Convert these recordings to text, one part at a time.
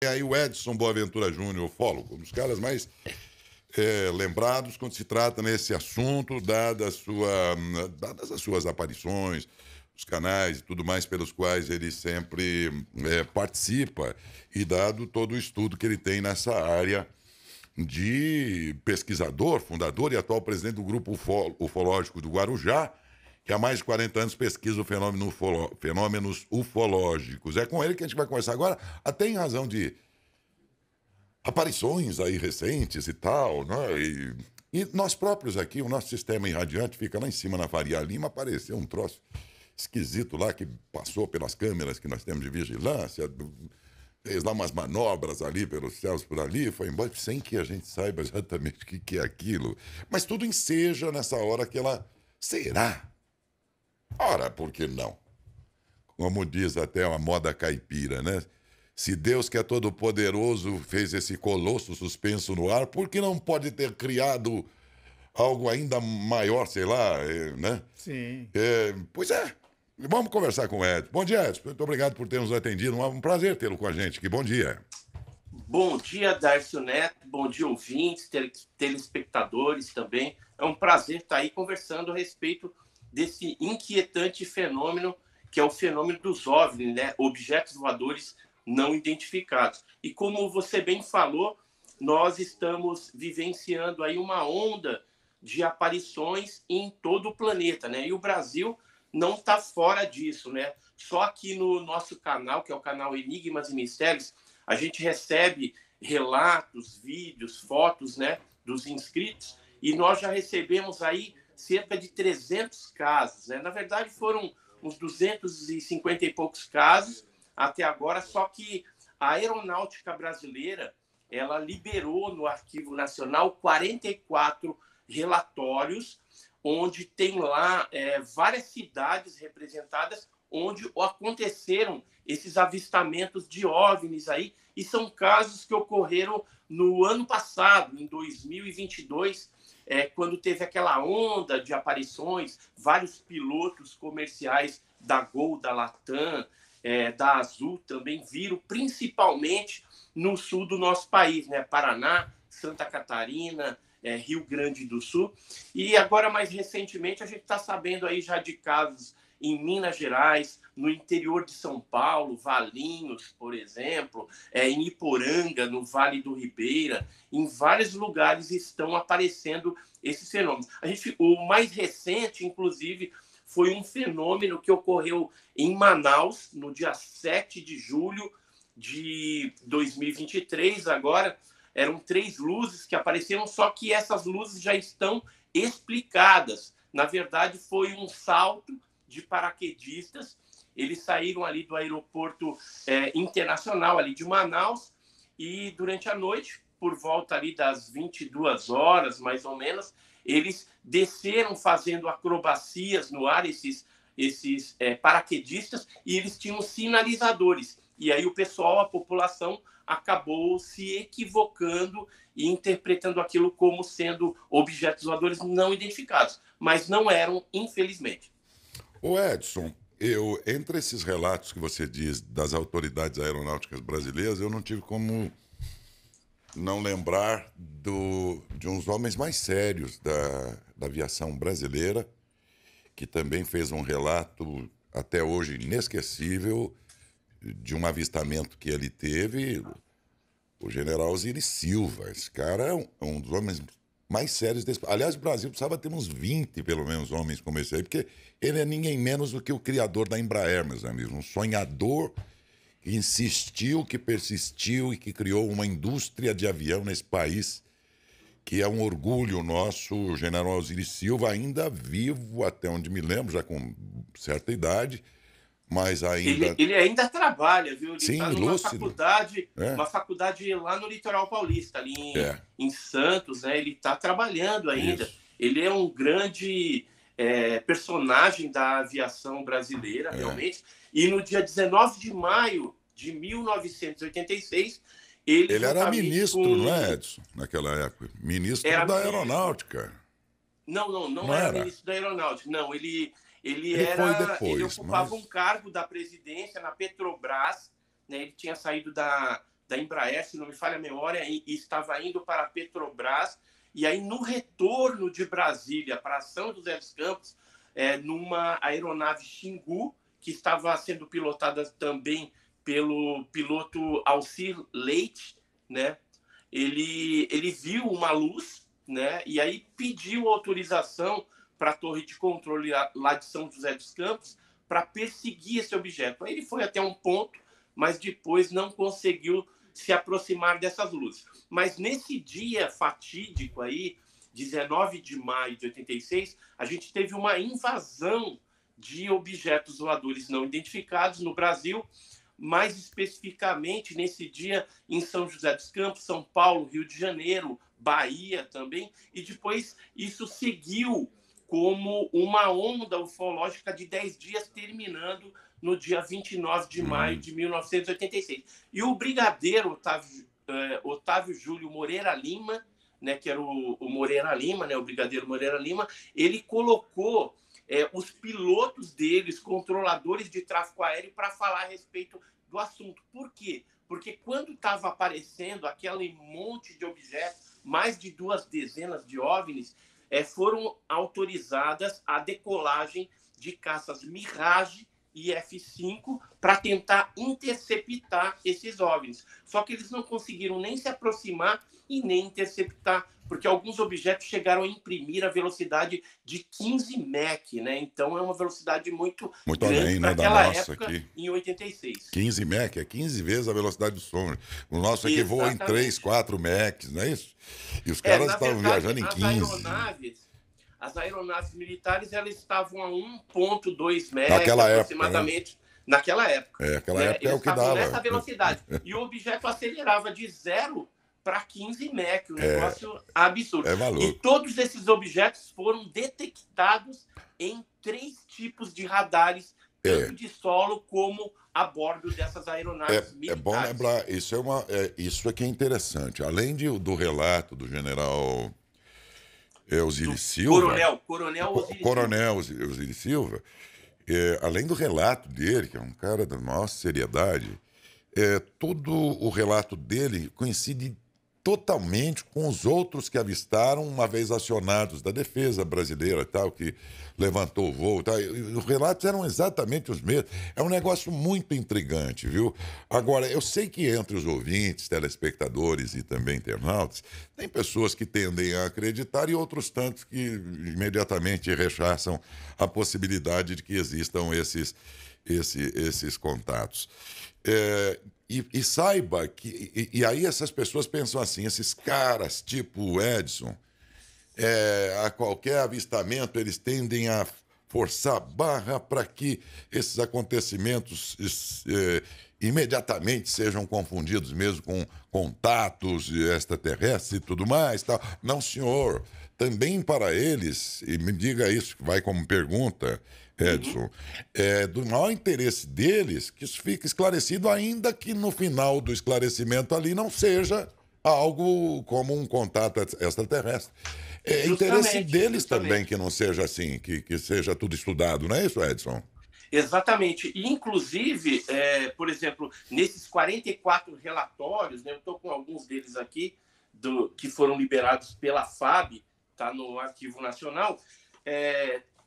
E aí o Edson Boaventura Júnior, ufólogo, um dos caras mais lembrados quando se trata nesse assunto, dadas as suas aparições, os canais e tudo mais pelos quais ele sempre participa, e dado todo o estudo que ele tem nessa área de pesquisador, fundador e atual presidente do Grupo Ufológico do Guarujá, que há mais de 40 anos pesquisa o fenômenos ufológicos. É com ele que a gente vai conversar agora, até em razão de aparições aí recentes e tal, né? E nós próprios aqui, o nosso sistema irradiante fica lá em cima na Faria Lima, apareceu um troço esquisito lá que passou pelas câmeras que nós temos de vigilância, fez lá umas manobras ali pelos céus por ali, foi embora sem que a gente saiba exatamente o que é aquilo. Mas tudo enseja nessa hora que ela será. Ora, por que não? Como diz até uma moda caipira, né? Se Deus, que é todo-poderoso, fez esse colosso suspenso no ar, por que não pode ter criado algo ainda maior, sei lá, né? Sim. Pois é. Vamos conversar com o Edson. Bom dia, Edson. Muito obrigado por ter nos atendido. Um prazer tê-lo com a gente aqui. Bom dia. Bom dia, Darcio Neto. Bom dia, ouvintes, telespectadores também. É um prazer estar aí conversando a respeito desse inquietante fenômeno, que é o fenômeno dos OVNIs, né? Objetos voadores não identificados. E como você bem falou, nós estamos vivenciando aí uma onda de aparições em todo o planeta, né? E o Brasil não está fora disso, né? Só aqui no nosso canal, que é o canal Enigmas e Mistérios, a gente recebe relatos, vídeos, fotos, né, dos inscritos, e nós já recebemos aí cerca de 300 casos, né? Na verdade, foram uns 250 e poucos casos até agora, só que a Aeronáutica Brasileira, ela liberou no Arquivo Nacional 44 relatórios, onde tem lá várias cidades representadas, onde aconteceram esses avistamentos de OVNIs aí, e são casos que ocorreram no ano passado, em 2022, quando teve aquela onda de aparições, vários pilotos comerciais da Gol, da Latam, da Azul também viram, principalmente no sul do nosso país, né? Paraná, Santa Catarina, Rio Grande do Sul. E agora, mais recentemente, a gente está sabendo aí já de casos em Minas Gerais, no interior de São Paulo, Valinhos, por exemplo, em Iporanga, no Vale do Ribeira, em vários lugares estão aparecendo esses fenômenos. O mais recente, inclusive, foi um fenômeno que ocorreu em Manaus, no dia 7 de julho de 2023, agora. Eram 3 luzes que apareceram, só que essas luzes já estão explicadas. Na verdade, foi um salto de paraquedistas. Eles saíram ali do aeroporto internacional ali de Manaus e durante a noite, por volta ali das 22 horas, mais ou menos, eles desceram fazendo acrobacias no ar, esses paraquedistas, e eles tinham sinalizadores. E aí o pessoal, a população, acabou se equivocando e interpretando aquilo como sendo objetos voadores não identificados, mas não eram, infelizmente. Ô Edson, entre esses relatos que você diz das autoridades aeronáuticas brasileiras, eu não tive como não lembrar de uns homens mais sérios da aviação brasileira, que também fez um relato até hoje inesquecível de um avistamento que ele teve, o general Osiris Silva. Esse cara é um dos homens mais sérios desse. Aliás, o Brasil precisava ter uns 20, pelo menos, homens como esse aí, porque ele é ninguém menos do que o criador da Embraer, meus amigos. Um sonhador que insistiu, que persistiu e que criou uma indústria de avião nesse país, que é um orgulho nosso. O general Osiris Silva, ainda vivo, até onde me lembro, já com certa idade, mas ainda... Ele ainda trabalha, viu? Ele Sim, está numa lúcido. faculdade, É, uma faculdade lá no litoral paulista, ali é, em Santos, né? Ele está trabalhando ainda. isso. Ele é um grande personagem da aviação brasileira, É. realmente. E no dia 19 de maio de 1986, ele Ele era juntamente ministro, não é, com... Edson? Naquela época. Ministro Era da ministro. Aeronáutica. Não Não era era? ministro da Aeronáutica. Não, Ele foi ele depois, ocupava mas... um cargo da presidência na Petrobras, né? Ele tinha saído da da Embraer, se não me falha a memória, e estava indo para a Petrobras. E aí, no retorno de Brasília para São José dos Campos, numa aeronave Xingu, que estava sendo pilotada também pelo piloto Alcir Leite, né? Ele viu uma luz, né? E aí pediu autorização para a torre de controle lá de São José dos Campos para perseguir esse objeto. Aí ele foi até um ponto, mas depois não conseguiu se aproximar dessas luzes. Mas nesse dia fatídico aí, 19 de maio de 86, a gente teve uma invasão de objetos voadores não identificados no Brasil, mais especificamente nesse dia em São José dos Campos, São Paulo, Rio de Janeiro, Bahia também, e depois isso seguiu como uma onda ufológica de 10 dias, terminando no dia 29 de maio de 1986. E o brigadeiro Otávio Júlio Moreira Lima, né, que era o Moreira Lima, né, o brigadeiro Moreira Lima, ele colocou os pilotos deles, controladores de tráfego aéreo, para falar a respeito do assunto. Por quê? Porque quando estava aparecendo aquele monte de objetos, mais de 2 dezenas de OVNIs, foram autorizadas a decolagem de caças Mirage e F-5 para tentar interceptar esses OVNIs. Só que eles não conseguiram nem se aproximar e nem interceptar, porque alguns objetos chegaram a imprimir a velocidade de 15 Mach, né? Então é uma velocidade muito grande além, né, naquela da nossa época, aqui. em 86. 15 Mach, é 15 vezes a velocidade do som. O nosso aqui voa em 3, 4 Machs, não é isso? E os caras estavam viajando em 15. As aeronaves militares, elas estavam a 1,2 Mach Naquela aproximadamente. Época, né? Naquela época. Aquela época é o que dava. Nessa velocidade. E o objeto acelerava de 0 para 15 Mach, um negócio absurdo. É maluco. E todos esses objetos foram detectados em 3 tipos de radares, tanto de solo como a bordo dessas aeronaves militares. É bom lembrar, isso é que é interessante. Além do relato do general Osiris Silva... Coronel Osiris Silva, além do relato dele, que é um cara da maior seriedade, todo o relato dele coincide totalmente com os outros que avistaram uma vez acionados da defesa brasileira, tal, que levantou o voo, tal. E os relatos eram exatamente os mesmos. É um negócio muito intrigante, viu? Agora, eu sei que entre os ouvintes, telespectadores e também internautas, tem pessoas que tendem a acreditar e outros tantos que imediatamente rechaçam a possibilidade de que existam esses contatos. E saiba que... E aí essas pessoas pensam assim, esses caras tipo o Edson, a qualquer avistamento eles tendem a forçar a barra para que esses acontecimentos imediatamente sejam confundidos mesmo com contatos extraterrestres e tudo mais. Tal. Não, senhor. Também para eles, e me diga isso, que vai como pergunta, Edson, do maior interesse deles que isso fique esclarecido, ainda que no final do esclarecimento ali não seja algo como um contato extraterrestre. É interesse deles também que não seja assim, que seja tudo estudado, não é isso, Edson? Exatamente. E, inclusive, por exemplo, nesses 44 relatórios, né, eu estou com alguns deles aqui, que foram liberados pela FAB, está no Arquivo Nacional,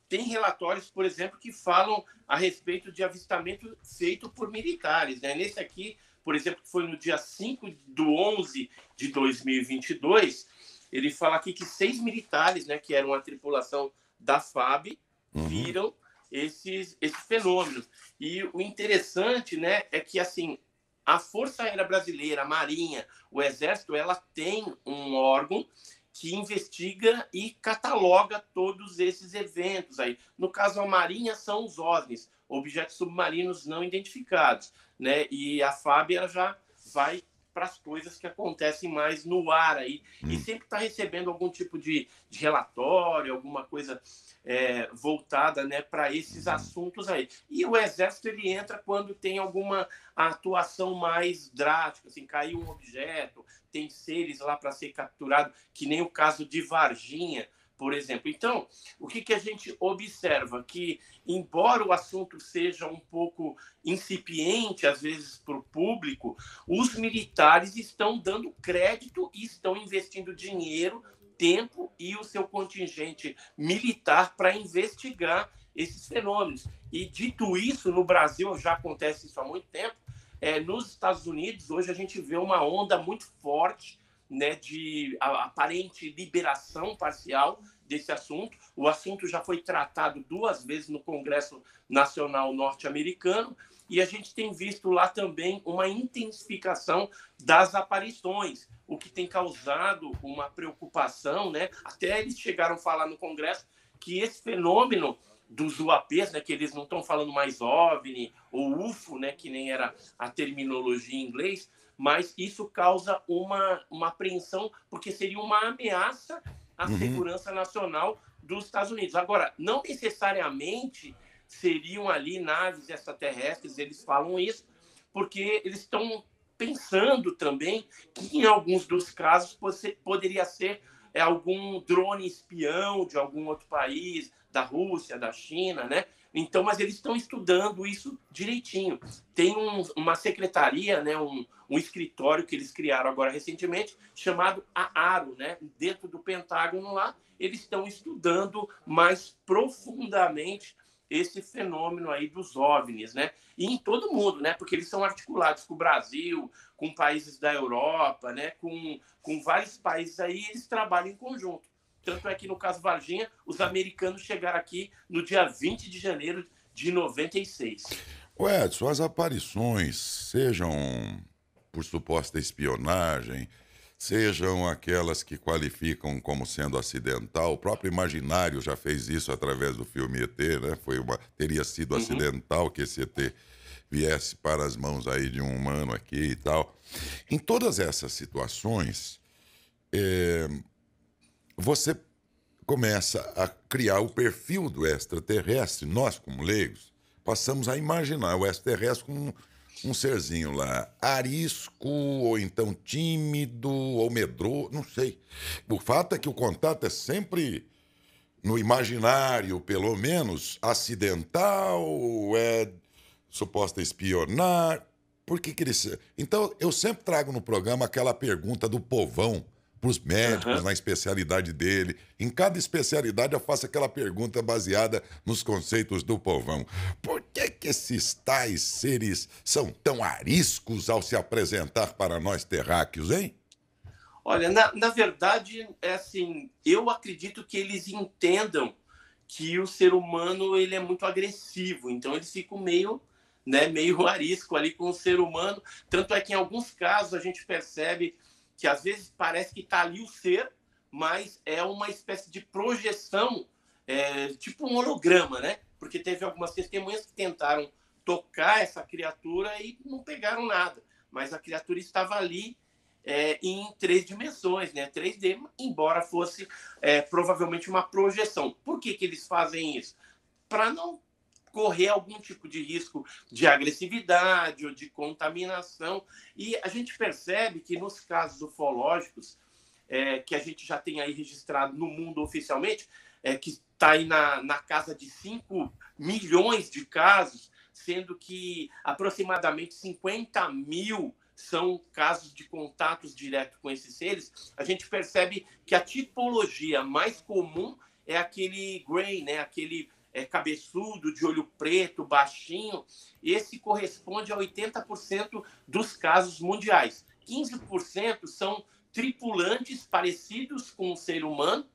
tem relatórios, por exemplo, que falam a respeito de avistamento feito por militares. Né? Nesse aqui, por exemplo, que foi no dia 5/11 de 2022, ele fala aqui que 6 militares, né, que eram a tripulação da FAB, viram esse fenômeno. E o interessante, né, é que assim, a Força Aérea Brasileira, a Marinha, o Exército, ela tem um órgão que investiga e cataloga todos esses eventos aí. No caso, a Marinha são os OVNIs, objetos submarinos não identificados, né? E a FAB ela já vai para as coisas que acontecem mais no ar aí. E sempre está recebendo algum tipo de relatório, alguma coisa voltada, né, para esses assuntos aí. E o Exército ele entra quando tem alguma atuação mais drástica, assim, caiu um objeto, tem seres lá para ser capturado, que nem o caso de Varginha, por exemplo. Então, o que a gente observa? Que, embora o assunto seja um pouco incipiente, às vezes, para o público, os militares estão dando crédito e estão investindo dinheiro, tempo e o seu contingente militar para investigar esses fenômenos. E, dito isso, no Brasil já acontece isso há muito tempo. Nos Estados Unidos, hoje a gente vê uma onda muito forte, né, de aparente liberação parcial desse assunto. O assunto já foi tratado 2 vezes no Congresso Nacional norte-americano e a gente tem visto lá também uma intensificação das aparições, o que tem causado uma preocupação, né? Até eles chegaram a falar no Congresso que esse fenômeno dos UAPs, né, que eles não estão falando mais OVNI ou UFO, né, que nem era a terminologia em inglês, mas isso causa uma apreensão, porque seria uma ameaça à segurança nacional dos Estados Unidos. Agora, não necessariamente seriam ali naves extraterrestres, eles falam isso, porque eles estão pensando também que, em alguns dos casos, poderia ser algum drone espião de algum outro país, da Rússia, da China, né? Então, mas eles estão estudando isso direitinho. Tem uma secretaria, né, um escritório que eles criaram agora recentemente, chamado AARO, né? Dentro do Pentágono lá, eles estão estudando mais profundamente esse fenômeno aí dos OVNIs, né? E em todo mundo, né? Porque eles são articulados com o Brasil, com países da Europa, né? Com vários países aí, eles trabalham em conjunto. Tanto é que, no caso Varginha, os americanos chegaram aqui no dia 20 de janeiro de 96. O Edson, as aparições, sejam por suposta espionagem, sejam aquelas que qualificam como sendo acidental, o próprio Imaginário já fez isso através do filme ET, né? Teria sido acidental que esse ET viesse para as mãos aí de um humano aqui e tal. Em todas essas situações, você começa a criar o perfil do extraterrestre. Nós, como leigos, passamos a imaginar o extraterrestre como um serzinho lá, arisco, ou então tímido, ou medroso, não sei. O fato é que o contato é sempre, no imaginário, pelo menos, acidental, suposta espionar. Por que eles... Então, eu sempre trago no programa aquela pergunta do povão, para os médicos, na especialidade dele. Em cada especialidade eu faço aquela pergunta baseada nos conceitos do povão. Por que esses tais seres são tão ariscos ao se apresentar para nós terráqueos, hein? Olha, na verdade, é assim, eu acredito que eles entendam que o ser humano ele é muito agressivo, então eles ficam meio arisco ali com o ser humano. Tanto é que, em alguns casos, a gente percebe que às vezes parece que está ali o ser, mas é uma espécie de projeção, tipo um holograma, né? Porque teve algumas testemunhas que tentaram tocar essa criatura e não pegaram nada, mas a criatura estava ali em 3 dimensões, né? 3D, embora fosse provavelmente uma projeção. Por que eles fazem isso? Para não correr algum tipo de risco de agressividade ou de contaminação. E a gente percebe que, nos casos ufológicos, que a gente já tem aí registrado no mundo oficialmente, que está aí na casa de 5 milhões de casos, sendo que aproximadamente 50 mil são casos de contatos diretos com esses seres, a gente percebe que a tipologia mais comum é aquele Grey, né? Aquele cabeçudo, de olho preto, baixinho. Esse corresponde a 80% dos casos mundiais. 15% são tripulantes parecidos com o ser humano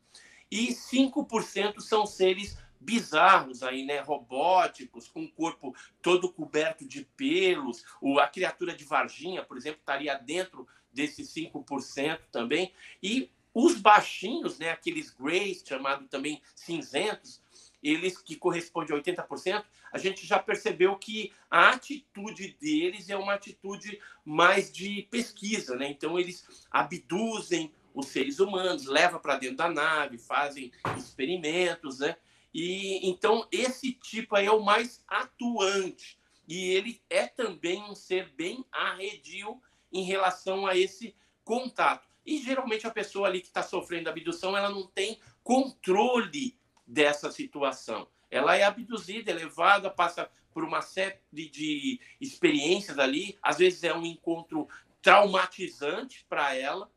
e 5% são seres bizarros, aí, né? Robóticos, com o corpo todo coberto de pelos. A criatura de Varginha, por exemplo, estaria dentro desses 5% também. E os baixinhos, né? Aqueles greys, chamados também cinzentos, eles que correspondem a 80%, a gente já percebeu que a atitude deles é uma atitude mais de pesquisa, né? Então, eles abduzem os seres humanos, levam para dentro da nave, fazem experimentos, né? E então esse tipo aí é o mais atuante. E ele é também um ser bem arredio em relação a esse contato. E geralmente a pessoa ali que está sofrendo abdução, ela não tem controle dessa situação. Ela é abduzida, é levada, passa por uma série de experiências ali. Às vezes é um encontro traumatizante para ela,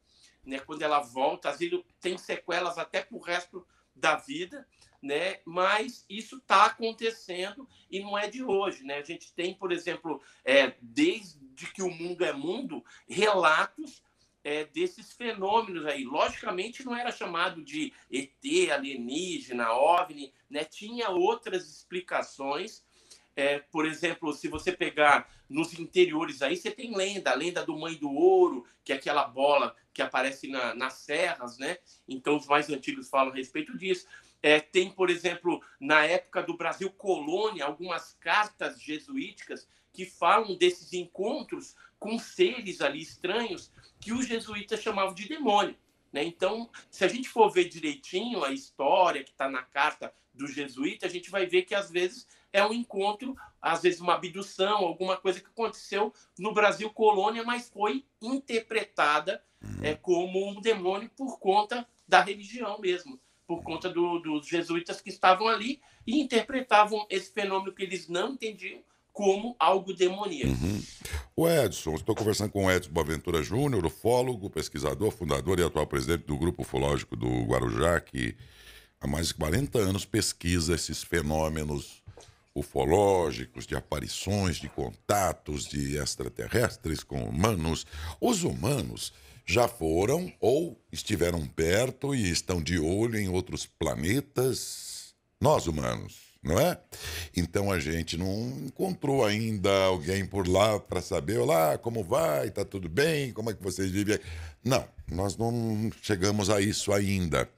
né? Quando ela volta, às vezes tem sequelas até para o resto da vida, né? Mas isso está acontecendo e não é de hoje, né? A gente tem, por exemplo, desde que o mundo é mundo, relatos desses fenômenos aí. Logicamente, não era chamado de ET, alienígena, OVNI, né? Tinha outras explicações. Por exemplo, se você pegar nos interiores aí, você tem a lenda do Mãe do Ouro, que é aquela bola que aparece nas serras, né? Então, os mais antigos falam a respeito disso. Tem, por exemplo, na época do Brasil colônia, algumas cartas jesuíticas que falam desses encontros com seres ali estranhos que os jesuítas chamavam de demônio, né? Então, se a gente for ver direitinho a história que está na carta do jesuíta, a gente vai ver que, às vezes, é um encontro, às vezes uma abdução, alguma coisa que aconteceu no Brasil colônia, mas foi interpretada como um demônio por conta da religião mesmo, por conta dos jesuítas que estavam ali e interpretavam esse fenômeno que eles não entendiam como algo demoníaco. O Edson, estou conversando com o Edson Boaventura Júnior, ufólogo, pesquisador, fundador e atual presidente do Grupo Ufológico do Guarujá, que há mais de 40 anos pesquisa esses fenômenos ufológicos, de aparições, de contatos de extraterrestres com humanos. Os humanos já foram ou estiveram perto e estão de olho em outros planetas, nós humanos, não é? Então a gente não encontrou ainda alguém por lá para saber, olá, como vai, tá tudo bem, como é que vocês vivem? Não, nós não chegamos a isso ainda.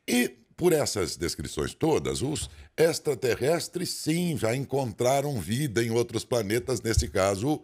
E por essas descrições todas, os extraterrestres sim já encontraram vida em outros planetas, nesse caso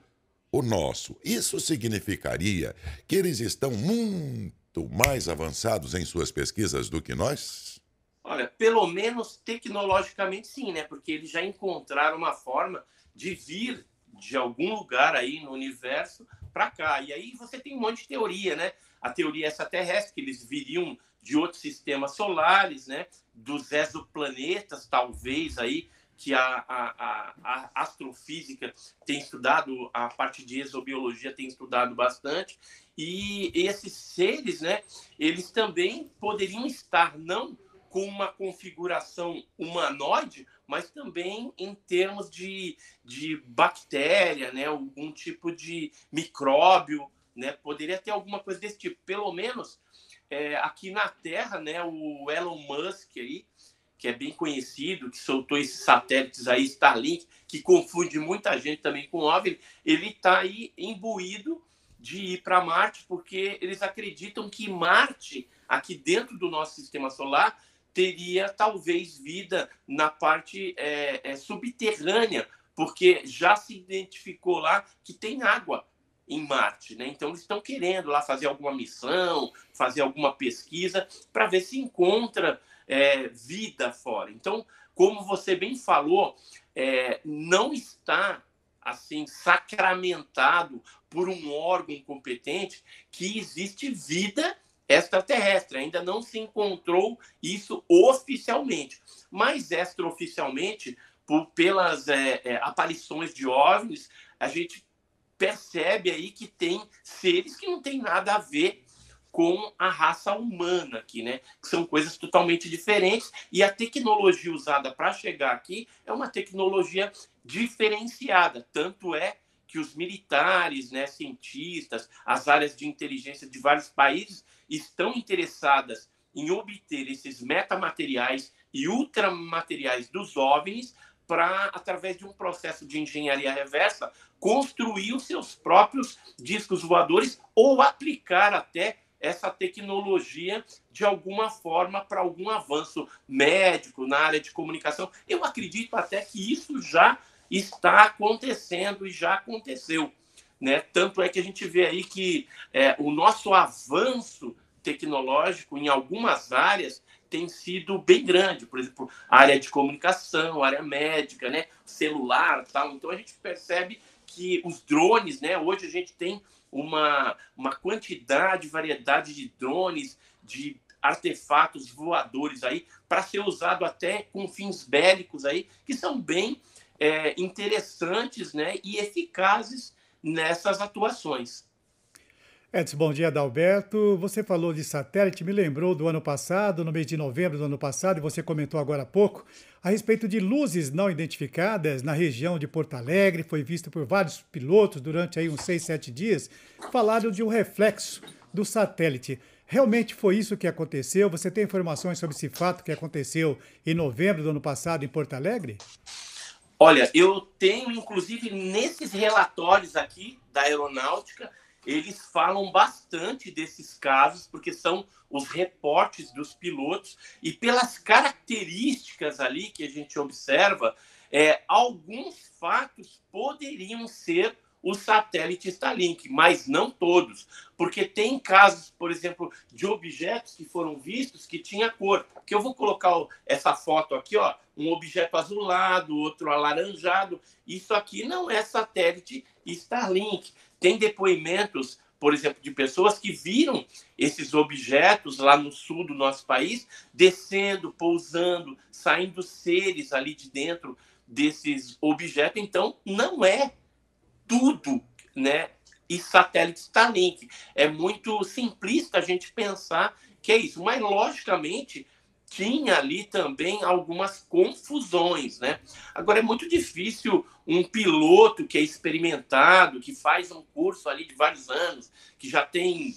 o nosso. Isso significaria que eles estão muito mais avançados em suas pesquisas do que nós? Olha, pelo menos tecnologicamente sim, né? Porque eles já encontraram uma forma de vir de algum lugar aí no universo para cá. E aí você tem um monte de teoria, né? A teoria extraterrestre, que eles viriam de outros sistemas solares, né? Dos exoplanetas, talvez, aí, que a astrofísica tem estudado, a parte de exobiologia tem estudado bastante. E esses seres, né? Eles também poderiam estar, não com uma configuração humanoide, mas também em termos de bactéria, né? Algum tipo de micróbio, né? Poderia ter alguma coisa desse tipo. Pelo menos aqui na Terra, né? O Elon Musk aí, que é bem conhecido, que soltou esses satélites aí, Starlink, que confunde muita gente também com OVNI, ele está aí imbuído de ir para Marte, porque eles acreditam que Marte, aqui dentro do nosso sistema solar, teria talvez vida na parte subterrânea, porque já se identificou lá que tem água em Marte, né? Então eles estão querendo lá fazer alguma missão, fazer alguma pesquisa para ver se encontra vida fora. Então, como você bem falou, não está assim sacramentado por um órgão competente que existe vida extraterrestre. Ainda não se encontrou isso oficialmente, mas extraoficialmente, pelas aparições de OVNIs, a gente percebe aí que tem seres que não têm nada a ver com a raça humana aqui, né? Que são coisas totalmente diferentes, e a tecnologia usada para chegar aqui é uma tecnologia diferenciada. Tanto é que os militares, né, cientistas, as áreas de inteligência de vários países estão interessadas em obter esses metamateriais e ultramateriais dos OVNIs para, através de um processo de engenharia reversa, construir os seus próprios discos voadores ou aplicar até essa tecnologia de alguma forma para algum avanço médico na área de comunicação. Eu acredito até que isso já está acontecendo e já aconteceu, né? Tanto é que a gente vê aí que o nosso avanço tecnológico em algumas áreas tem sido bem grande, por exemplo, a área de comunicação, a área médica, né, celular, tal. Então a gente percebe que os drones, né, hoje a gente tem uma quantidade, variedade de drones, de artefatos voadores aí para ser usado até com fins bélicos aí, que são bem interessantes, né, e eficazes nessas atuações. Edson, bom dia, Adalberto. Você falou de satélite, me lembrou do ano passado, no mês de novembro do ano passado, e você comentou agora há pouco, a respeito de luzes não identificadas na região de Porto Alegre, foi visto por vários pilotos durante aí uns 6, 7 dias, falaram de um reflexo do satélite. Realmente foi isso que aconteceu? Você tem informações sobre esse fato que aconteceu em novembro do ano passado em Porto Alegre? Olha, eu tenho, inclusive, nesses relatórios aqui da aeronáutica, eles falam bastante desses casos, porque são os reportes dos pilotos, e pelas características ali que a gente observa, alguns fatos poderiam ser o satélite Starlink, mas não todos, porque tem casos, por exemplo, de objetos que foram vistos que tinha cor. Que eu vou colocar essa foto aqui, ó, um objeto azulado, outro alaranjado. Isso aqui não é satélite Starlink. Tem depoimentos, por exemplo, de pessoas que viram esses objetos lá no sul do nosso país, descendo, pousando, saindo seres ali de dentro desses objetos. Então, não é tudo, né? E satélite Starlink. É muito simplista a gente pensar que é isso. Mas, logicamente, tinha ali também algumas confusões, né? Agora, é muito difícil um piloto que é experimentado, que faz um curso ali de vários anos, que já tem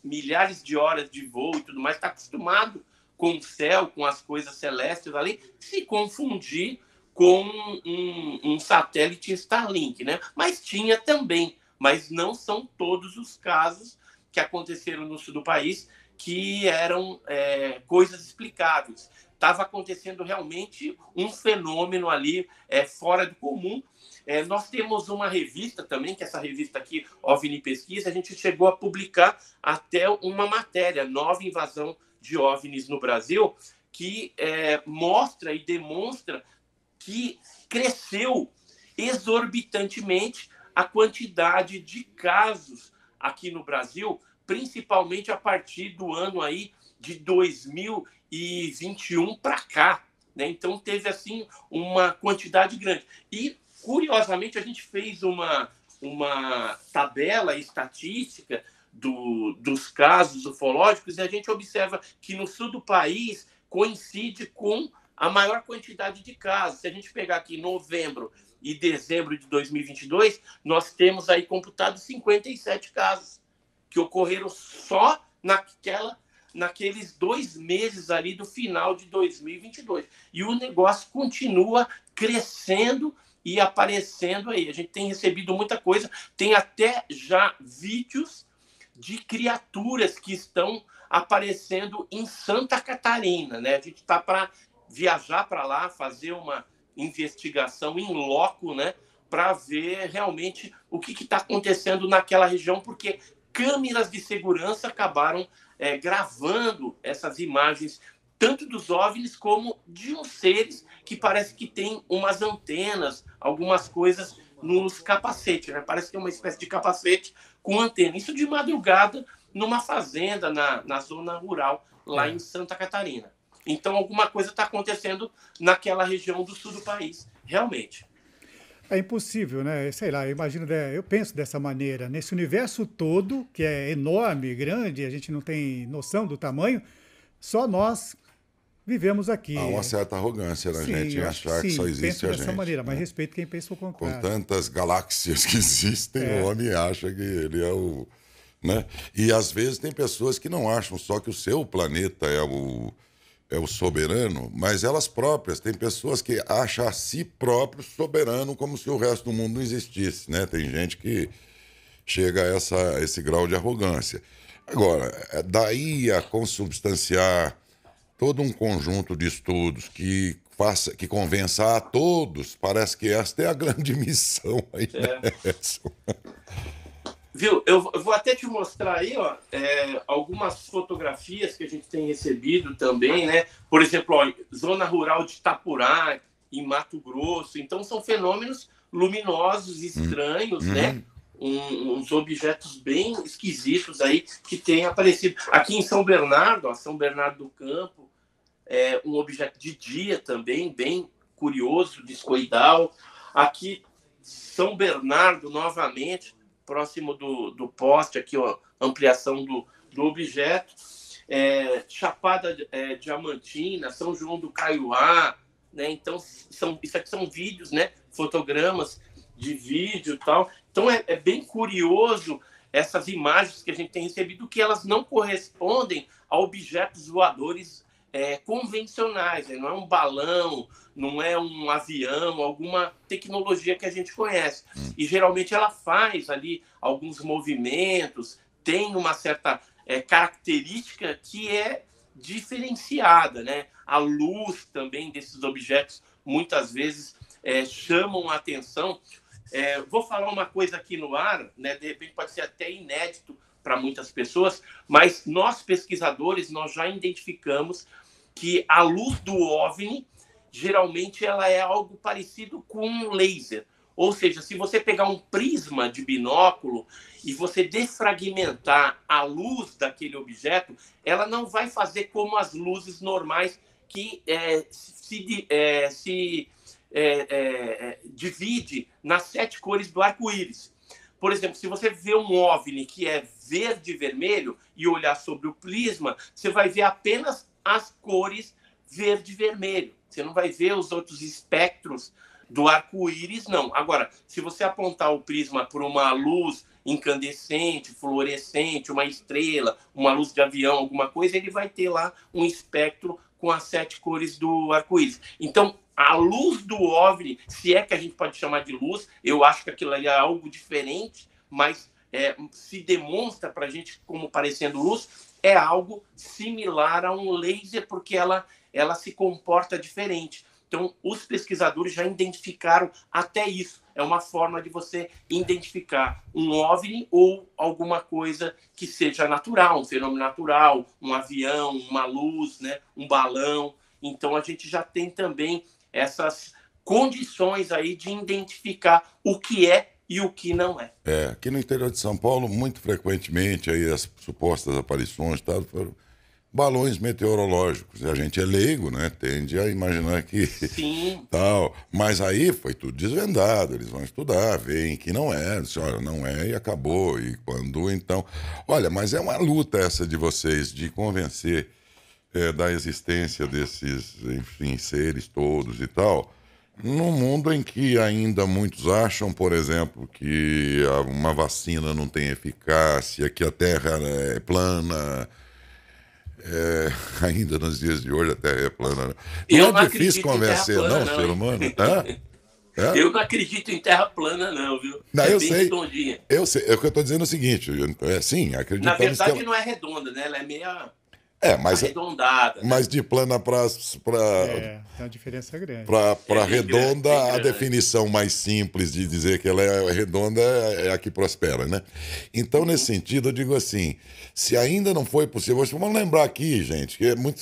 milhares de horas de voo e tudo mais, está acostumado com o céu, com as coisas celestes ali, se confundir com um satélite Starlink, né? Mas tinha também, mas não são todos os casos que aconteceram no sul do país que eram coisas explicáveis. Estava acontecendo realmente um fenômeno ali fora do comum. Nós temos uma revista também, que essa revista aqui, OVNI Pesquisa, a gente chegou a publicar até uma matéria, Nova Invasão de OVNIs no Brasil, que mostra e demonstra que cresceu exorbitantemente a quantidade de casos aqui no Brasil, principalmente a partir do ano aí de 2021 para cá, né? Então teve assim uma quantidade grande. E curiosamente a gente fez uma tabela estatística dos casos ufológicos e a gente observa que no sul do país coincide com a maior quantidade de casos. Se a gente pegar aqui novembro e dezembro de 2022, nós temos aí computados 57 casos que ocorreram só naqueles 2 meses ali do final de 2022. E o negócio continua crescendo e aparecendo aí. A gente tem recebido muita coisa, tem até já vídeos de criaturas que estão aparecendo em Santa Catarina, né? A gente está para viajar para lá, fazer uma investigação in loco, né, para ver realmente o que está acontecendo naquela região, porque câmeras de segurança acabaram gravando essas imagens, tanto dos OVNIs como de uns seres que parece que tem umas antenas, algumas coisas nos capacetes, né? Parece que é uma espécie de capacete com antena. Isso de madrugada, numa fazenda, na zona rural, lá em Santa Catarina. Então, alguma coisa está acontecendo naquela região do sul do país, realmente. É impossível, né? Sei lá, eu penso dessa maneira. Nesse universo todo, que é enorme, grande, a gente não tem noção do tamanho, só nós vivemos aqui. Há uma certa arrogância na gente em achar que só existe a gente. Dessa maneira, mas respeito quem pensa o contrário. Com tantas galáxias que existem, o homem acha que ele é o... Né? E às vezes tem pessoas que não acham só que o seu planeta é o soberano, mas elas próprias. Tem pessoas que acham a si próprio soberano como se o resto do mundo não existisse, né? Tem gente que chega a esse grau de arrogância. Agora, daí a consubstanciar todo um conjunto de estudos que convença a todos, parece que esta é a grande missão aí, né? Viu? Eu vou até te mostrar aí, ó, algumas fotografias que a gente tem recebido também, né? Por exemplo, ó, zona rural de Itapurá, em Mato Grosso. Então, são fenômenos luminosos, estranhos, né? uns objetos bem esquisitos aí que têm aparecido. Aqui em São Bernardo, ó, São Bernardo do Campo, um objeto de dia também, bem curioso, discoidal. Aqui, São Bernardo, novamente, próximo do poste, aqui, ó, ampliação do objeto. Chapada Diamantina, São João do Caiuá, né? Então, isso aqui são vídeos, né? Fotogramas de vídeo e tal. Então, é bem curioso essas imagens que a gente tem recebido, que elas não correspondem a objetos voadores convencionais, né? Não é um balão, não é um avião, alguma tecnologia que a gente conhece. E, geralmente, ela faz ali alguns movimentos, tem uma certa característica que é diferenciada, né? A luz também desses objetos, muitas vezes, chamam a atenção. Vou falar uma coisa aqui no ar, né? De repente pode ser até inédito para muitas pessoas, mas nós, pesquisadores, nós já identificamos que a luz do OVNI, geralmente, ela é algo parecido com um laser. Ou seja, se você pegar um prisma de binóculo e você defragmentar a luz daquele objeto, ela não vai fazer como as luzes normais que se divide nas 7 cores do arco-íris. Por exemplo, se você vê um OVNI que é verde e vermelho e olhar sobre o prisma, você vai ver apenas as cores verde e vermelho. Você não vai ver os outros espectros do arco-íris, não. Agora, se você apontar o prisma por uma luz incandescente, fluorescente, uma estrela, uma luz de avião, alguma coisa, ele vai ter lá um espectro com as 7 cores do arco-íris. Então, a luz do OVNI, se é que a gente pode chamar de luz, eu acho que aquilo ali é algo diferente, mas se demonstra para a gente como parecendo luz, é algo similar a um laser, porque ela se comporta diferente. Então, os pesquisadores já identificaram até isso. É uma forma de você identificar um OVNI ou alguma coisa que seja natural, um fenômeno natural, um avião, uma luz, né, um balão. Então, a gente já tem também essas condições aí de identificar o que é e o que não é. Aqui no interior de São Paulo, muito frequentemente, aí as supostas aparições foram balões meteorológicos. E a gente é leigo, né? Tende a imaginar que Sim. tal. Mas aí foi tudo desvendado. Eles vão estudar, veem que não é. Dizem, olha, não é e acabou. E quando então... Olha, mas é uma luta essa de vocês de convencer da existência desses, enfim, seres todos e tal, num mundo em que ainda muitos acham, por exemplo, que uma vacina não tem eficácia, que a Terra é plana. Ainda nos dias de hoje a Terra é plana. Não é difícil convencer, não, ser humano. Eu não acredito em terra plana, não, viu? Não, eu bem sei. redondinha. Eu sei. É o que eu estou dizendo o seguinte. Sim, acreditamos Na verdade, que ela... não é redonda, né? Ela é meio mas arredondada. Mas de plana para tem uma diferença grande. Para redonda, bem a grande. definição mais simples de dizer que ela é redonda é a que prospera, né? Então, nesse sentido, eu digo assim, se ainda não foi possível, vamos lembrar aqui, gente, que muitos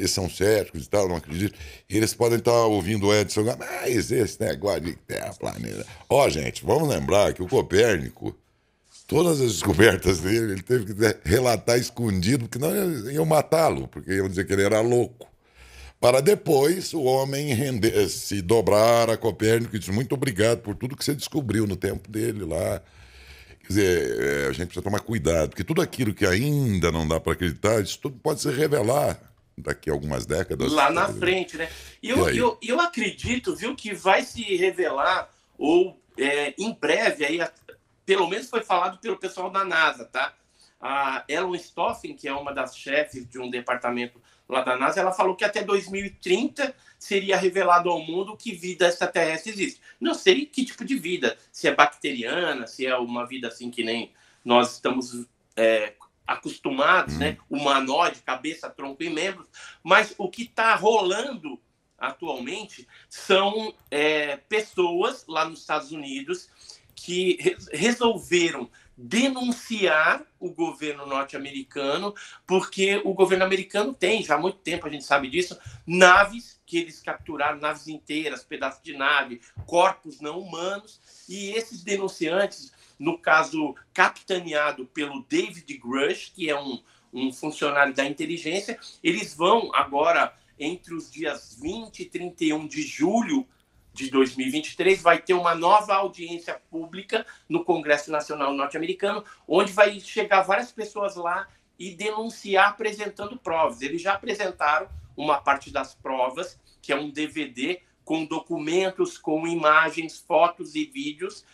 são céticos e tal, não acreditam, e eles podem estar ouvindo o Edson, mas esse negócio de terra, planeta... Gente, vamos lembrar que o Copérnico, todas as descobertas dele, ele teve que relatar escondido, porque não iam matá-lo, porque iam dizer que ele era louco. Para depois o homem se dobrar a Copérnico e dizer muito obrigado por tudo que você descobriu no tempo dele lá. Quer dizer, a gente precisa tomar cuidado, porque tudo aquilo que ainda não dá para acreditar, isso tudo pode se revelar daqui a algumas décadas. Lá na frente, né? E eu acredito, viu, que vai se revelar, ou em breve, aí, pelo menos foi falado pelo pessoal da NASA, tá? A Ellen Stoffen, que é uma das chefes de um departamento lá da NASA, ela falou que até 2030 seria revelado ao mundo que vida extraterrestre existe. Não sei que tipo de vida, se é bacteriana, se é uma vida assim que nem nós estamos acostumados, né? Humanoide, cabeça, tronco e membros, mas o que está rolando atualmente são pessoas lá nos Estados Unidos que resolveram denunciar o governo norte-americano, porque o governo americano tem, já há muito tempo, a gente sabe disso, naves que eles capturaram, naves inteiras, pedaços de nave, corpos não humanos, e esses denunciantes, no caso capitaneado pelo David Grush, que é um funcionário da inteligência. Eles vão agora, entre os dias 20 e 31 de julho de 2023, vai ter uma nova audiência pública no Congresso Nacional Norte-Americano, onde vai chegar várias pessoas lá e denunciar apresentando provas. Eles já apresentaram uma parte das provas, que é um DVD com documentos, com imagens, fotos e vídeos,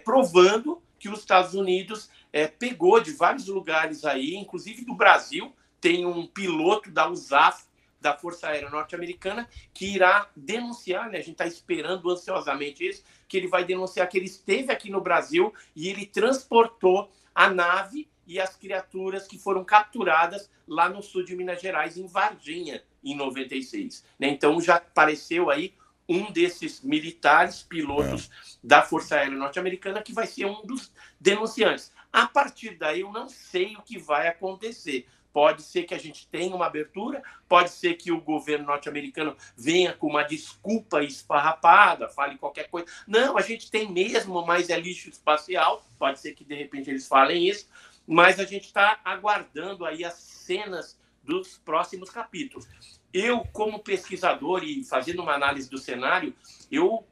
provando que os Estados Unidos pegou de vários lugares aí, inclusive do Brasil. Tem um piloto da USAF, da Força Aérea Norte-Americana, que irá denunciar, né? A gente está esperando ansiosamente isso, que ele vai denunciar que ele esteve aqui no Brasil e ele transportou a nave e as criaturas que foram capturadas lá no sul de Minas Gerais, em Varginha, em 96. Né? Então já apareceu aí um desses militares, pilotos da Força Aérea Norte-Americana, que vai ser um dos denunciantes. A partir daí, eu não sei o que vai acontecer. Pode ser que a gente tenha uma abertura, pode ser que o governo norte-americano venha com uma desculpa esfarrapada, fale qualquer coisa. Não, a gente tem mesmo, mas é lixo espacial. Pode ser que, de repente, eles falem isso. Mas a gente está aguardando aí as cenas dos próximos capítulos. Eu, como pesquisador e fazendo uma análise do cenário, eu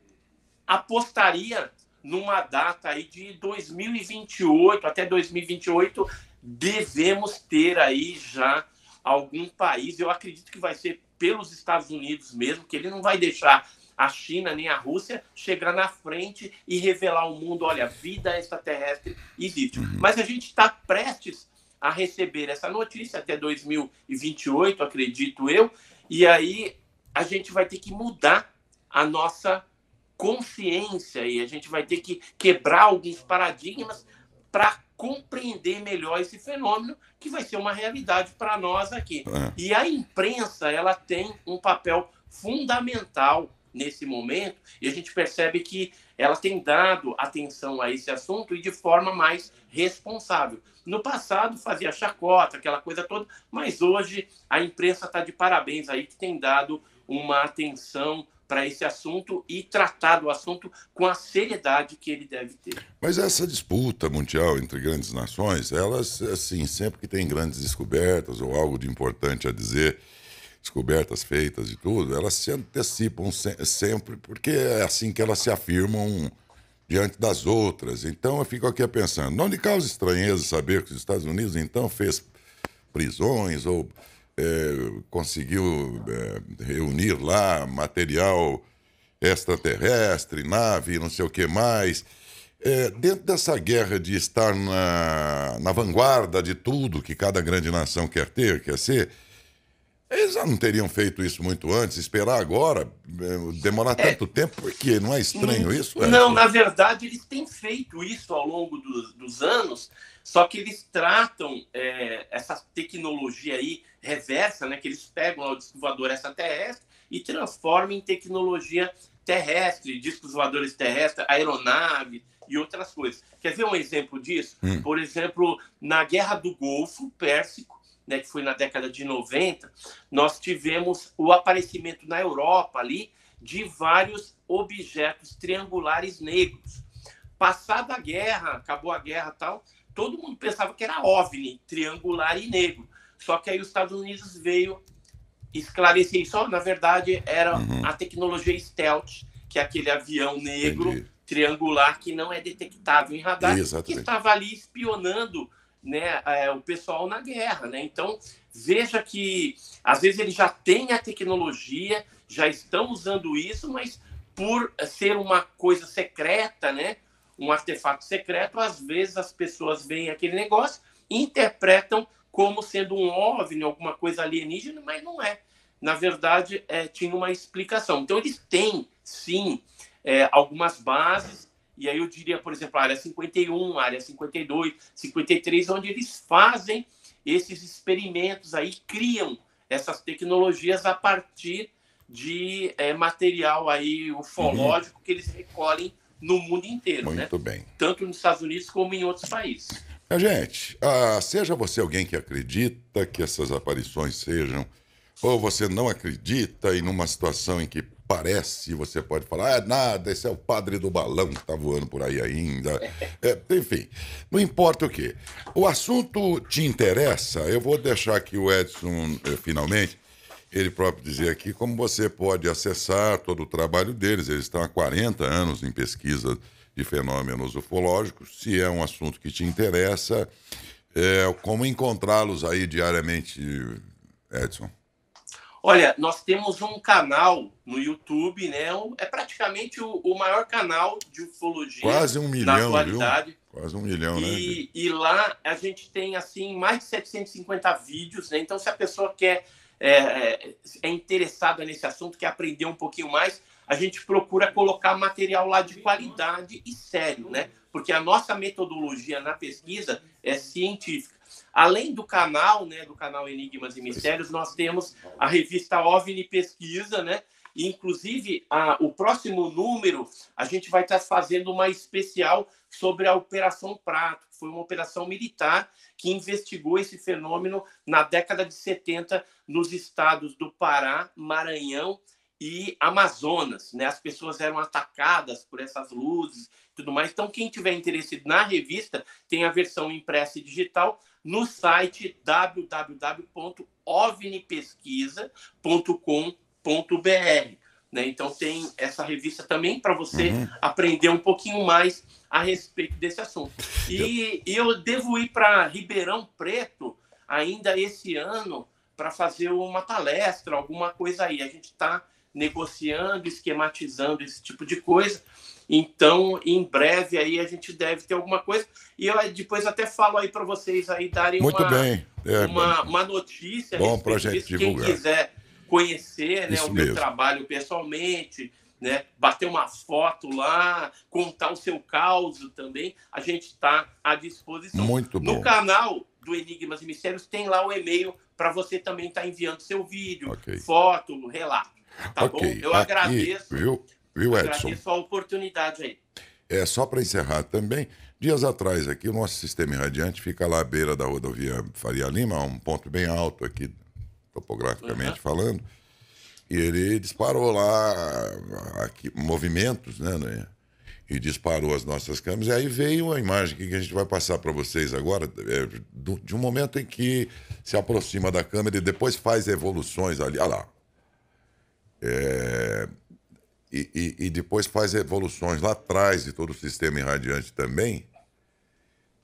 apostaria numa data aí de 2028, até 2028, devemos ter aí já algum país. Eu acredito que vai ser pelos Estados Unidos mesmo, que ele não vai deixar a China nem a Rússia chegar na frente e revelar ao mundo, olha, vida extraterrestre existe. Mas a gente está prestes a receber essa notícia até 2028, acredito eu, e aí a gente vai ter que mudar a nossa consciência e a gente vai ter que quebrar alguns paradigmas para compreender melhor esse fenômeno, que vai ser uma realidade para nós aqui. E a imprensa, ela tem um papel fundamental nesse momento, e a gente percebe que ela tem dado atenção a esse assunto e de forma mais responsável. No passado fazia chacota, aquela coisa toda, mas hoje a imprensa está de parabéns aí, que tem dado uma atenção para esse assunto e tratado o assunto com a seriedade que ele deve ter. Mas essa disputa mundial entre grandes nações, elas, assim, sempre que tem grandes descobertas ou algo de importante a dizer, descobertas feitas e tudo, elas se antecipam sempre, porque é assim que elas se afirmam diante das outras. Então eu fico aqui pensando, não lhe causa estranheza saber que os Estados Unidos então fez prisões ou conseguiu reunir lá material extraterrestre, nave, não sei o que mais. Dentro dessa guerra de estar na vanguarda de tudo que cada grande nação quer ter, quer ser, eles já não teriam feito isso muito antes, esperar agora, demorar tanto tempo, porque não é estranho isso? Não, na verdade, eles têm feito isso ao longo dos anos, só que eles tratam essa tecnologia aí reversa, né, que eles pegam o disco voador extraterrestre e transformam em tecnologia terrestre, discos voadores terrestres, aeronave e outras coisas. Quer ver um exemplo disso? Por exemplo, na Guerra do Golfo Pérsico, né, que foi na década de 90, nós tivemos o aparecimento na Europa ali de vários objetos triangulares negros. Passada a guerra, acabou a guerra e tal, todo mundo pensava que era OVNI, triangular e negro. Só que aí os Estados Unidos veio esclarecer isso. Na verdade, era a tecnologia stealth, que é aquele avião negro, triangular, que não é detectável em radar, que estava ali espionando, né, o pessoal na guerra, né? Então, veja que às vezes eles já têm a tecnologia, já estão usando isso, mas por ser uma coisa secreta, né, um artefato secreto, às vezes as pessoas veem aquele negócio e interpretam como sendo um OVNI, alguma coisa alienígena, mas não é. Na verdade, tinha uma explicação. Então, eles têm, sim, algumas bases. E aí eu diria, por exemplo, a área 51, a área 52, 53, onde eles fazem esses experimentos aí, criam essas tecnologias a partir de material aí ufológico que eles recolhem no mundo inteiro. Muito né? bem. Tanto nos Estados Unidos como em outros países. Gente, seja você alguém que acredita que essas aparições sejam, ou você não acredita e numa situação em que parece, você pode falar, nada, esse é o padre do balão que está voando por aí ainda. Enfim, não importa o quê. O assunto te interessa, eu vou deixar aqui o Edson, finalmente, ele próprio dizer aqui como você pode acessar todo o trabalho deles. Eles estão há 40 anos em pesquisa de fenômenos ufológicos. Se é um assunto que te interessa, como encontrá-los aí diariamente, Edson? Olha, nós temos um canal no YouTube, né? É praticamente o maior canal de ufologia quase 1 milhão, na atualidade. Viu? Quase 1 milhão, né? E lá a gente tem assim mais de 750 vídeos, né? Então, se a pessoa é interessada nesse assunto, quer aprender um pouquinho mais, a gente procura colocar material lá de qualidade e sério, né? Porque a nossa metodologia na pesquisa é científica. Além do canal, né, do canal Enigmas e Mistérios, nós temos a revista OVNI Pesquisa, né? E, inclusive, o próximo número, a gente vai estar fazendo uma especial sobre a Operação Prato, que foi uma operação militar que investigou esse fenômeno na década de 70 nos estados do Pará, Maranhão e Amazonas, né? As pessoas eram atacadas por essas luzes e tudo mais. Então, quem tiver interesse na revista, tem a versão impressa e digital no site www.ovnipesquisa.com.br, né? Então, tem essa revista também para você aprender um pouquinho mais a respeito desse assunto. E eu devo ir para Ribeirão Preto ainda esse ano para fazer uma palestra, alguma coisa aí. A gente está negociando, esquematizando esse tipo de coisa. Então, em breve aí a gente deve ter alguma coisa. E eu depois até falo aí para vocês aí darem uma notícia. Bom para a gente divulgar. Quem quiser conhecer, né, o meu trabalho pessoalmente, né, bater uma foto lá, contar o seu caos também, a gente está à disposição. Muito bom. No canal do Enigmas e Mistérios tem lá o e-mail para você também estar enviando seu vídeo, foto, relato. Tá bom? Eu agradeço. Viu, Edson? Agradeço a oportunidade aí. Só para encerrar também, dias atrás aqui, o nosso sistema irradiante fica lá à beira da rodovia Faria Lima, um ponto bem alto aqui, topograficamente falando, e ele disparou lá aqui, movimentos, né? E disparou as nossas câmeras, e aí veio a imagem que a gente vai passar para vocês agora, de um momento em que se aproxima da câmera e depois faz evoluções ali, olha lá. E depois faz evoluções lá atrás de todo o sistema irradiante também.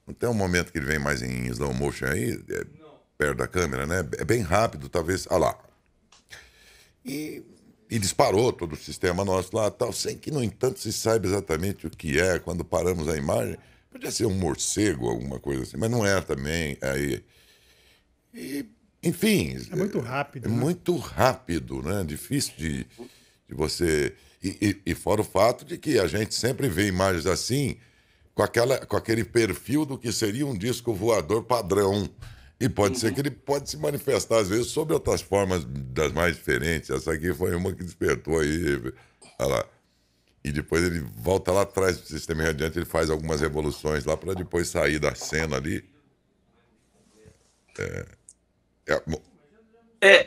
Não tem um momento que ele vem mais em slow motion aí, perto da câmera, né? É bem rápido, talvez. Olha lá. E disparou todo o sistema nosso lá, tal, sem que, no entanto, se saiba exatamente o que é. Quando paramos a imagem, podia ser um morcego, alguma coisa assim, mas não é também. Enfim. É muito rápido. É muito rápido, né? Difícil de você. E fora o fato de que a gente sempre vê imagens assim, com aquele perfil do que seria um disco voador padrão. E pode ser que ele pode se manifestar, às vezes, sob outras formas das mais diferentes. Essa aqui foi uma que despertou aí. Olha lá. E depois ele volta lá atrás do sistema irradiante, ele faz algumas evoluções lá para depois sair da cena ali.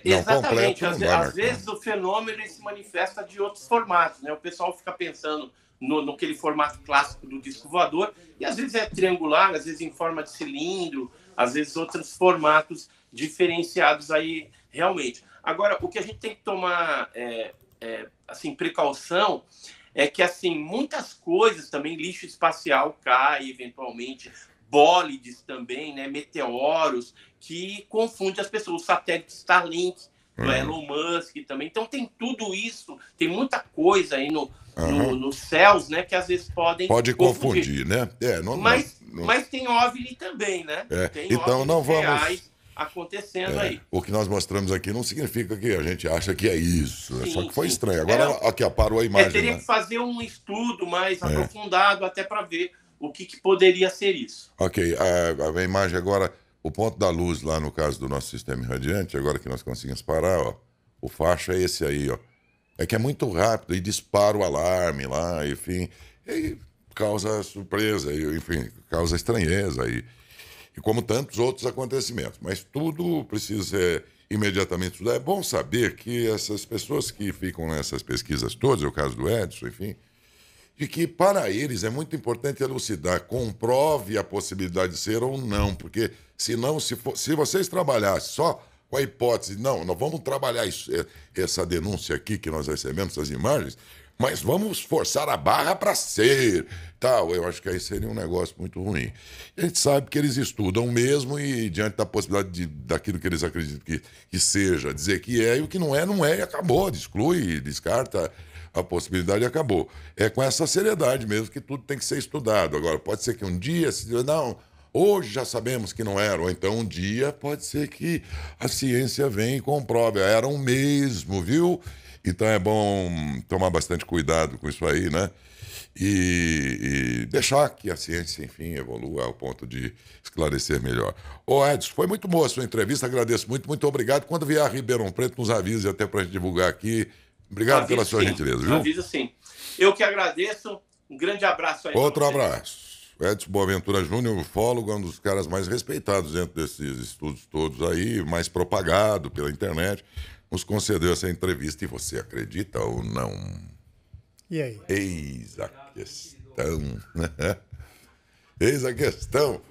Exatamente. Às vezes o fenômeno ele se manifesta de outros formatos, né? O pessoal fica pensando naquele formato clássico do disco voador, e às vezes é triangular, às vezes em forma de cilindro, às vezes outros formatos diferenciados aí realmente. Agora, o que a gente tem que tomar assim, precaução é que assim, muitas coisas também, lixo espacial cai eventualmente, bólides também, né, meteoros, que confunde as pessoas. O satélite Starlink, do Elon Musk também. Então tem tudo isso, tem muita coisa aí nos céus, né, que às vezes pode confundir, né? Mas tem OVNI também, né? Tem então não vamos reais acontecendo aí. O que nós mostramos aqui não significa que a gente acha que é isso. Sim, só que foi estranho. Agora aqui parou a imagem. Teria que fazer um estudo mais aprofundado até para ver o que poderia ser isso. Ok, a imagem agora, o ponto da luz lá no caso do nosso sistema irradiante, agora que nós conseguimos parar, ó, o facho é esse aí, ó. É que é muito rápido e dispara o alarme lá, enfim, e causa surpresa, enfim, causa estranheza e como tantos outros acontecimentos. Mas tudo precisa ser imediatamente estudar. É bom saber que essas pessoas que ficam nessas pesquisas todas, é o caso do Edson, enfim, de que para eles é muito importante elucidar, comprove a possibilidade de ser ou não, porque senão, se vocês trabalhassem só com a hipótese, não, nós vamos trabalhar essa denúncia aqui que nós recebemos, essas imagens, mas vamos forçar a barra para ser, tal, eu acho que aí seria um negócio muito ruim. A gente sabe que eles estudam mesmo e diante da possibilidade daquilo que eles acreditam que seja, dizer que é, e o que não é, e acabou, exclui, descarta a possibilidade e acabou. É com essa seriedade mesmo que tudo tem que ser estudado. Agora, pode ser que um dia, não, hoje já sabemos que não era, ou então um dia pode ser que a ciência venha e comprove, eram mesmo, viu? Então é bom tomar bastante cuidado com isso aí, né? E deixar que a ciência, enfim, evolua ao ponto de esclarecer melhor. Ô Edson, foi muito boa a sua entrevista, agradeço muito, muito obrigado. Quando vier a Ribeirão Preto, nos avise até para a gente divulgar aqui. Obrigado pela sua gentileza, viu? Aviso sim. Eu que agradeço, um grande abraço aí. Outro abraço. Edson Boaventura Júnior, ufólogo, é um dos caras mais respeitados dentro desses estudos todos aí, mais propagado pela internet, nos concedeu essa entrevista e você acredita ou não? E aí? Eis a questão. Eis a questão.